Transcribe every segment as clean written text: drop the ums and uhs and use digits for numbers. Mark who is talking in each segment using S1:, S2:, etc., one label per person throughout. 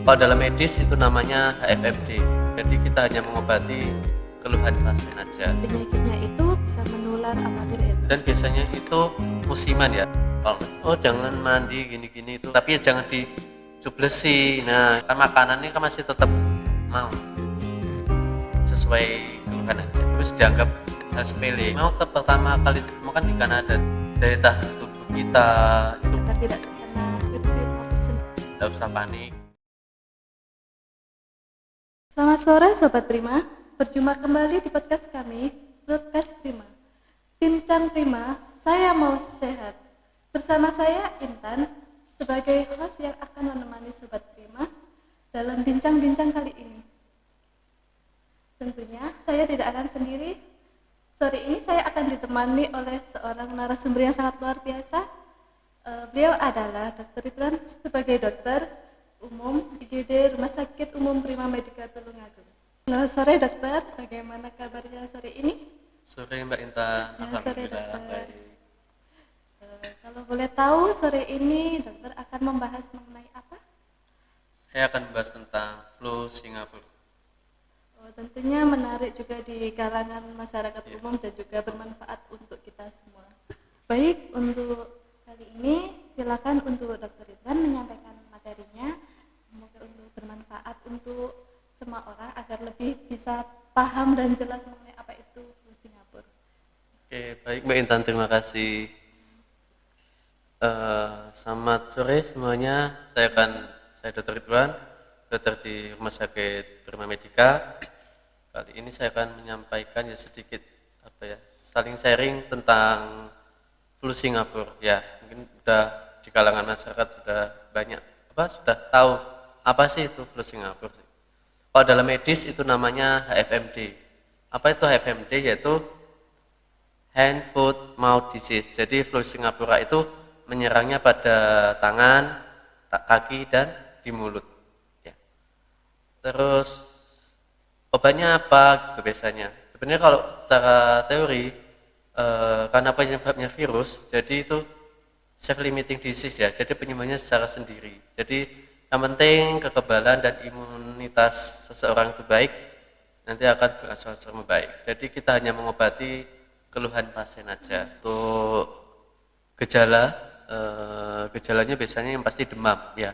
S1: Kalau dalam medis itu namanya HFMD. Jadi kita hanya mengobati keluhan pasien aja.
S2: Penyakitnya itu bisa menular apabila itu.
S1: Dan biasanya itu musiman ya. Oh jangan mandi gini-gini itu. Tapi ya jangan dicublesi. Nah kan makanannya kan masih tetap mau sesuai keluhan aja. Terus dianggap hal sepele. Memang pertama kali ditemukan di Kanada. Daya tahan tubuh kita itu
S2: Agar tidak terkena virus COVID-19.
S1: tidak usah panik.
S2: Selamat sore Sobat Prima, berjumpa kembali di podcast kami, Podcast Prima. Bincang Prima, saya mau sehat. Bersama saya Intan, sebagai host yang akan menemani Sobat Prima dalam bincang-bincang kali ini. Tentunya saya tidak akan sendiri. Sore ini saya akan ditemani oleh seorang narasumber yang sangat luar biasa. Beliau adalah Dr. Ridwan sebagai dokter umum IGD Rumah Sakit Umum Prima Medika Tulungagung. Selamat sore dokter, bagaimana kabarnya sore ini?
S1: Sore Mbak Intan,
S2: Ya, sore
S1: alhamdulillah
S2: dokter.
S1: baik.
S2: Kalau boleh tahu sore ini dokter akan membahas mengenai apa?
S1: Saya akan membahas tentang flu Singapura.
S2: Tentunya menarik juga di kalangan masyarakat umum dan juga bermanfaat untuk kita semua. Baik, untuk kali ini silakan untuk Dr. Ridwan menyampaikan materinya. Semoga untuk bermanfaat untuk semua orang agar lebih bisa paham dan jelas mengenai apa itu flu Singapura.
S1: Oke, baik Mbak Intan, terima kasih. Selamat sore semuanya. Saya Dr. Ridwan, dokter di Rumah Sakit Prima Medika. Kali ini saya akan menyampaikan sedikit saling sharing tentang flu Singapura. Ya, mungkin sudah di kalangan masyarakat sudah banyak sudah tahu apa sih itu flu Singapura. Kalau dalam medis itu namanya HFMD. Apa itu HFMD? Yaitu hand, foot, mouth disease. Jadi flu Singapura itu menyerangnya pada tangan, kaki, dan di mulut. Ya. Terus obatnya apa gitu biasanya? Sebenarnya kalau secara teori karena penyebabnya virus, jadi itu self-limiting disease ya. Jadi penyembuhannya secara sendiri. Jadi yang penting kekebalan dan imunitas seseorang itu baik, nanti akan berangsur-angsur membaik. Jadi kita hanya mengobati keluhan pasien aja. Untuk gejalanya biasanya yang pasti demam ya.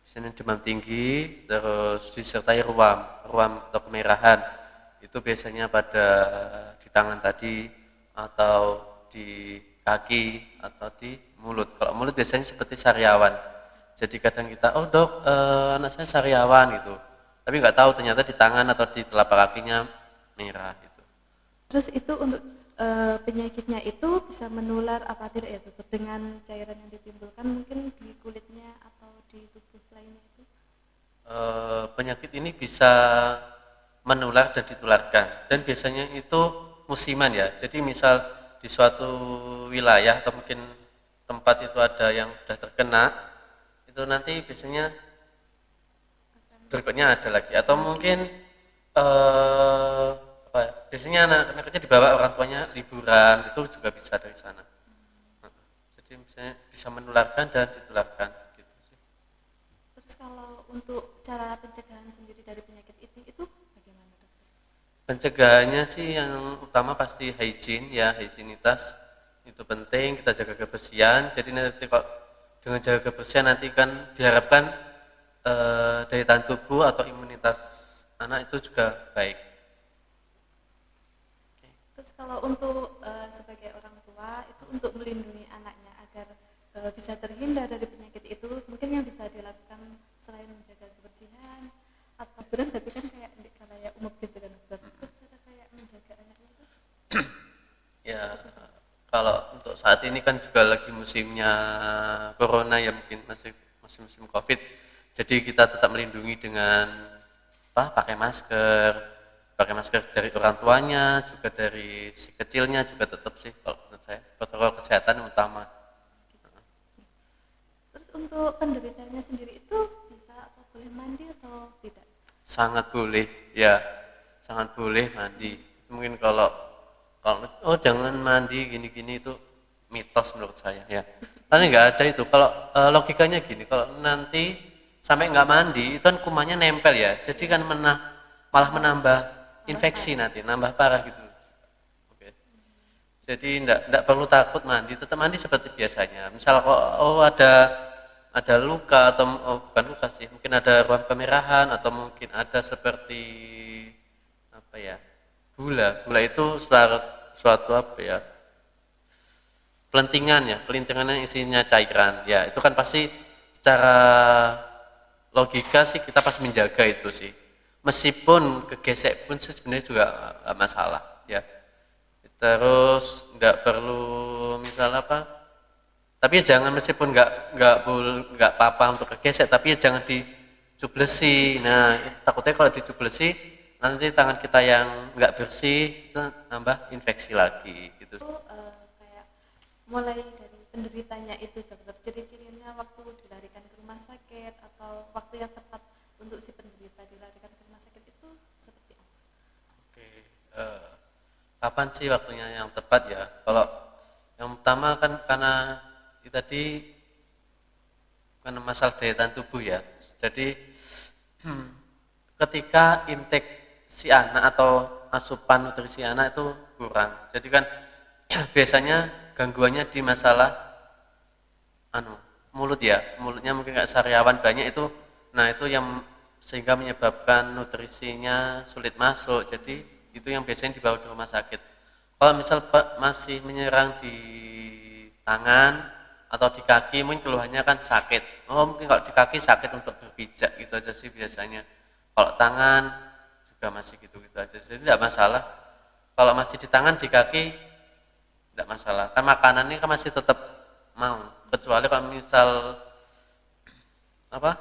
S1: Biasanya demam tinggi, terus disertai ruam atau kemerahan. Itu biasanya pada di tangan tadi atau di kaki atau di mulut. Kalau mulut biasanya seperti sariawan. Jadi kadang kita, oh dok, anak saya sariawan gitu. Tapi nggak tahu ternyata di tangan atau di telapak kakinya merah gitu.
S2: Terus itu untuk penyakitnya itu bisa menular apabila ya dokter dengan cairan yang ditimbulkan mungkin di kulitnya atau di tubuh lainnya itu.
S1: Penyakit ini bisa menular dan ditularkan dan biasanya itu musiman ya. Jadi misal di suatu wilayah atau mungkin tempat itu ada yang sudah terkena, itu nanti biasanya berikutnya ada lagi atau mungkin biasanya anak kecil dibawa orang tuanya liburan, itu juga bisa dari sana. Jadi misalnya bisa menularkan dan ditularkan gitu sih.
S2: Terus kalau untuk cara pencegahan sendiri dari penyakit itu bagaimana dokter?
S1: Pencegahannya sih yang utama pasti hygiene ya, higienitas itu penting, kita jaga kebersihan. Jadi nanti kok dengan jaga kebersihan nanti kan diharapkan daya tahan tubuh atau imunitas anak itu juga baik.
S2: Terus kalau untuk sebagai orang tua itu untuk melindungi anaknya agar bisa terhindar dari penyakit itu mungkin yang bisa dilakukan selain menjaga kebersihan atau beran tapi kan kayak di kayak umum gitu kan dokter. Terus cara kayak menjaga anaknya itu?
S1: Ya, kalau untuk saat ini kan juga lagi musimnya corona ya, mungkin masih musim COVID. Jadi kita tetap melindungi dengan pakai masker dari orang tuanya, juga dari si kecilnya juga tetap sih kalau menurut saya protokol kesehatan yang utama.
S2: Terus untuk penderitanya sendiri itu bisa atau boleh mandi atau tidak?
S1: Sangat boleh ya, sangat boleh mandi. Mungkin kalau oh jangan mandi gini-gini itu mitos menurut saya ya. Tapi nggak ada itu. Kalau logikanya gini, kalau nanti sampai nggak mandi itu kan kumannya nempel ya, jadi kan malah menambah infeksi nanti, nambah parah gitu. Oke. Jadi enggak perlu takut mandi, tetap mandi seperti biasanya. Misal kok ada luka atau bukan luka sih, mungkin ada ruam kemerahan atau mungkin ada seperti apa ya, gula itu suatu apa ya, pelentingan yang isinya cairan ya, itu kan pasti secara logika sih kita pasti menjaga itu sih, meskipun kegesek pun sebenarnya juga nggak masalah ya. Terus nggak perlu misal apa, tapi ya jangan, meskipun nggak apa-apa untuk kegesek, tapi ya jangan dicublesi. Nah takutnya kalau dicublesi nanti tangan kita yang nggak bersih itu nambah infeksi lagi gitu.
S2: Itu kayak mulai dari penderitanya itu dokter, ciri-cirinya waktu dilarikan ke rumah sakit atau waktu yang tepat untuk si penderita dilarikan ke rumah sakit itu seperti apa?
S1: Oke, kapan sih waktunya yang tepat ya? Kalau yang pertama kan karena itu tadi karena masalah daya tahan tubuh ya. Jadi ketika intake si anak atau asupan nutrisi anak itu kurang, jadi kan biasanya gangguannya di masalah mulut ya, mulutnya mungkin nggak sariawan banyak itu. Nah itu yang sehingga menyebabkan nutrisinya sulit masuk, jadi itu yang biasanya dibawa ke rumah sakit. Kalau misal masih menyerang di tangan atau di kaki, mungkin keluhannya kan sakit. Oh mungkin kalau di kaki sakit untuk berpijak gitu aja sih biasanya. Kalau tangan juga masih gitu-gitu aja, jadi tidak masalah. Kalau masih di tangan, di kaki tidak masalah. Kan makanannya kan masih tetap mau. Kecuali kalau misal apa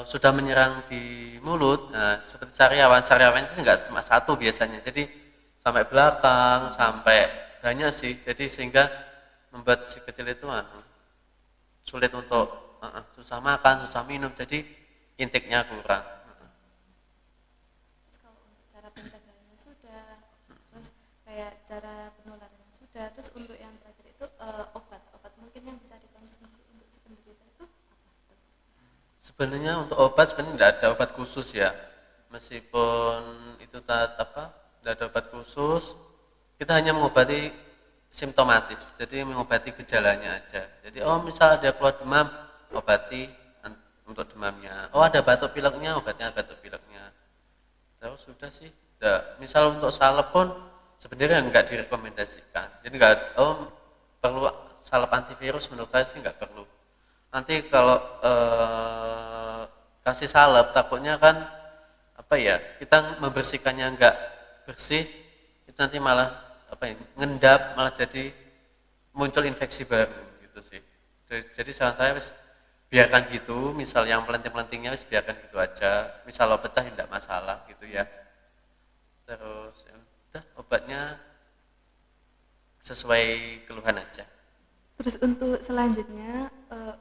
S1: sudah menyerang di mulut, nah seperti sariawan itu enggak cuma satu biasanya, jadi sampai belakang, sampai banyak sih, jadi sehingga membuat si kecil itu sulit untuk susah makan, susah minum, jadi intiknya kurang.
S2: Terus kalau untuk cara pencegahannya sudah, terus kayak cara penularannya sudah, terus untuk yang terakhir itu obat mungkin yang bisa dikonsumsi untuk si penderita itu apa?
S1: Sebenarnya untuk obat sebenarnya tidak ada obat khusus ya, meskipun itu tidak ada obat khusus, kita hanya mengobati simptomatis, jadi mengobati gejalanya aja. Jadi misal ada keluar demam, obati untuk demamnya. Oh ada batuk pileknya, obatnya batuk pileknya. Terus sudah sih. Misal untuk salep pun sebenarnya enggak direkomendasikan. Jadi enggak perlu salep antivirus, menurut saya sih enggak perlu. Nanti kalau kasih salep takutnya kan apa ya, kita membersihkannya enggak bersih, itu nanti malah ngendap, malah jadi muncul infeksi baru gitu sih. Jadi saran saya biarkan gitu, misal yang pelenting-pelentingnya biarkan gitu aja, misal lo pecah tidak masalah gitu ya. Terus ya udah, obatnya sesuai keluhan aja.
S2: Terus untuk selanjutnya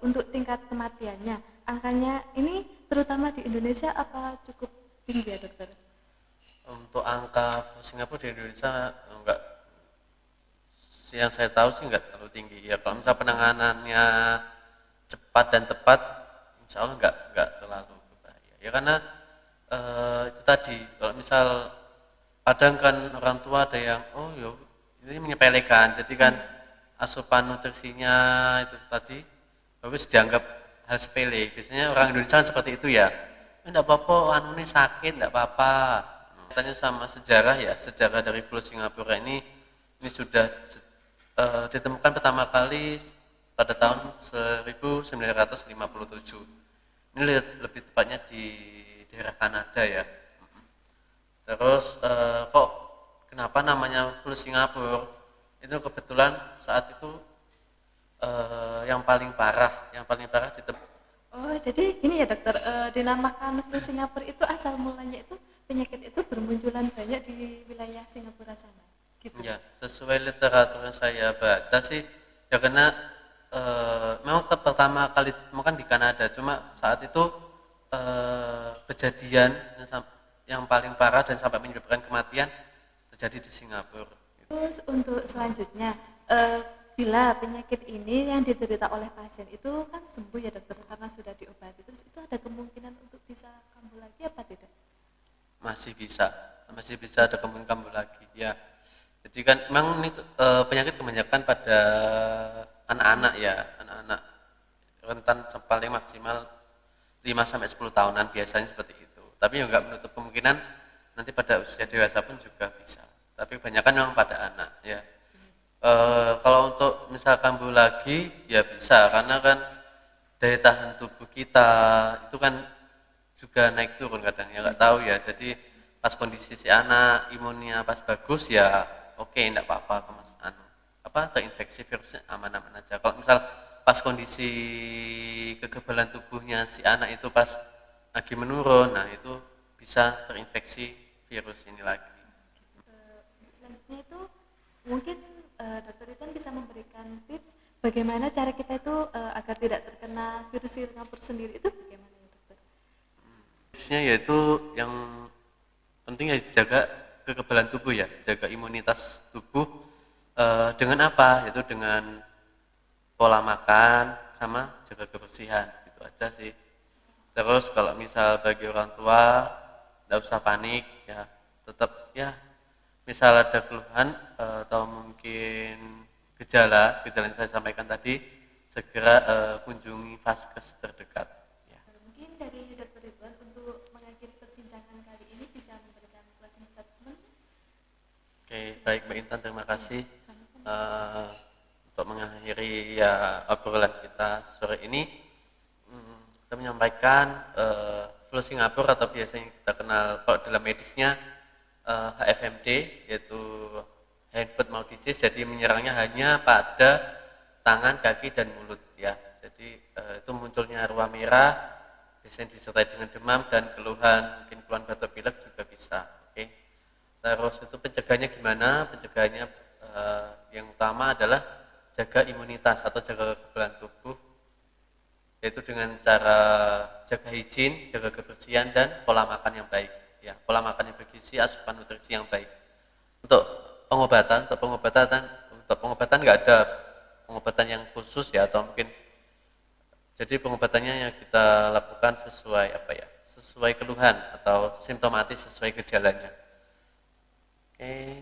S2: untuk tingkat kematiannya, angkanya ini terutama di Indonesia apa cukup tinggi ya dokter?
S1: Untuk angka Singapura di Indonesia enggak, yang saya tahu sih enggak terlalu tinggi ya. Kalau misal penanganannya cepat dan tepat, insya Allah enggak terlalu berbahaya ya, karena itu tadi, kalau misal kadang kan orang tua ada yang ini menyepelekan, jadi kan asupan nutrisinya itu tadi habis dianggap hal sepele. Biasanya orang Indonesia kan seperti itu ya, enggak apa-apa, ini sakit enggak apa-apa. Katanya sama sejarah ya, sejarah dari flu Singapura ini sudah ditemukan pertama kali pada tahun 1957. Ini lebih tepatnya di daerah Kanada ya. Terus kok kenapa namanya flu Singapura? Itu kebetulan saat itu yang paling parah
S2: Oh jadi gini ya dokter, dinamakan flu Singapura itu asal mulanya itu penyakit itu bermunculan banyak di wilayah Singapura sana gitu.
S1: Ya, sesuai literatur yang saya baca sih ya, karena memang pertama kali ditemukan di Kanada, cuma saat itu kejadian yang paling parah dan sampai menyebabkan kematian terjadi di Singapura.
S2: Terus untuk selanjutnya bila penyakit ini yang diderita oleh pasien itu kan sembuh ya dokter karena sudah diobati, terus itu ada kemungkinan untuk bisa kambuh lagi apa tidak?
S1: Masih bisa ada kemungkinan kambuh lagi ya. Jadi kan memang ini penyakit kebanyakan pada anak-anak ya, anak-anak rentan paling maksimal 5 sampai 10 tahunan biasanya seperti itu. Tapi ya nggak menutup kemungkinan nanti pada usia dewasa pun juga bisa. Tapi kebanyakan memang pada anak ya. Kalau untuk misal kambuh lagi ya bisa, karena kan daya tahan tubuh kita itu kan juga naik turun kadang ya, nggak tahu ya. Jadi pas kondisi si anak imunnya pas bagus ya oke, enggak apa-apa terinfeksi virusnya aman-aman aja. Kalau misal pas kondisi kekebalan tubuhnya si anak itu pas lagi menurun, nah itu bisa terinfeksi virus ini lagi.
S2: Selanjutnya itu mungkin dokter Ridwan bisa memberikan tips bagaimana cara kita itu agar tidak terkena virus Singapura sendiri, itu bagaimana ya dokter?
S1: Tipsnya yaitu yang penting ya jaga kekebalan tubuh ya, jaga imunitas tubuh dengan apa? Yaitu dengan pola makan sama jaga kebersihan, gitu aja sih. Terus kalau misal bagi orang tua tidak usah panik ya, tetap ya misal ada keluhan atau mungkin gejala yang saya sampaikan tadi, segera kunjungi vaskes terdekat ya.
S2: Mungkin dari dokter Ridwan untuk mengakhiri perbincangan kali ini bisa memberikan closing statement.
S1: Oke, baik Mbak Intan, terima kasih untuk mengakhiri ya obrolan kita sore ini. Saya menyampaikan flu Singapura atau biasanya kita kenal kalau dalam medisnya HFMD, yaitu hand foot mouth disease. Jadi menyerangnya hanya pada tangan, kaki dan mulut ya. Jadi itu munculnya ruam merah, biasanya disertai dengan demam dan keluhan, mungkin keluhan batuk pilek juga bisa. Oke. Terus itu pencegahannya gimana? Pencegahannya yang utama adalah jaga imunitas atau jaga kekebalan tubuh, yaitu dengan cara jaga higien, jaga kebersihan dan pola makan yang baik ya, pola makan yang bergizi, asupan nutrisi yang baik. Untuk pengobatan nggak ada pengobatan yang khusus ya, atau mungkin jadi pengobatannya yang kita lakukan sesuai keluhan atau simptomatis sesuai gejalanya. Oke.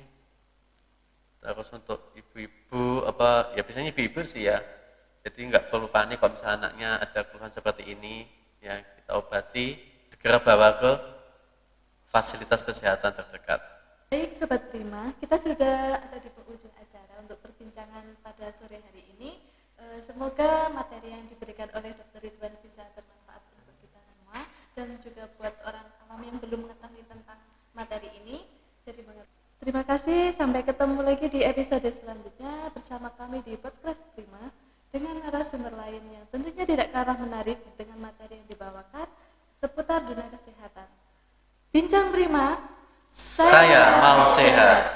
S1: Terus untuk ibu-ibu ya biasanya ibu-ibu sih ya, jadi nggak perlu panik kalau misalnya anaknya ada keluhan seperti ini ya, kita obati, segera bawa ke fasilitas kesehatan terdekat.
S2: Baik Sobat Prima, kita sudah ada di penghujung acara untuk perbincangan pada sore hari ini. Semoga materi yang diberikan oleh Dr. Ridwan bisa bermanfaat untuk kita semua dan juga buat orang awam yang belum mengetahui tentang materi ini jadi mengerti. Terima kasih, sampai ketemu lagi di episode selanjutnya bersama kami di Podcast Prima dengan narasumber lainnya. Tentunya tidak kalah menarik dengan materi yang dibawakan seputar dunia kesehatan. Bincang Prima,
S1: saya mau sehat.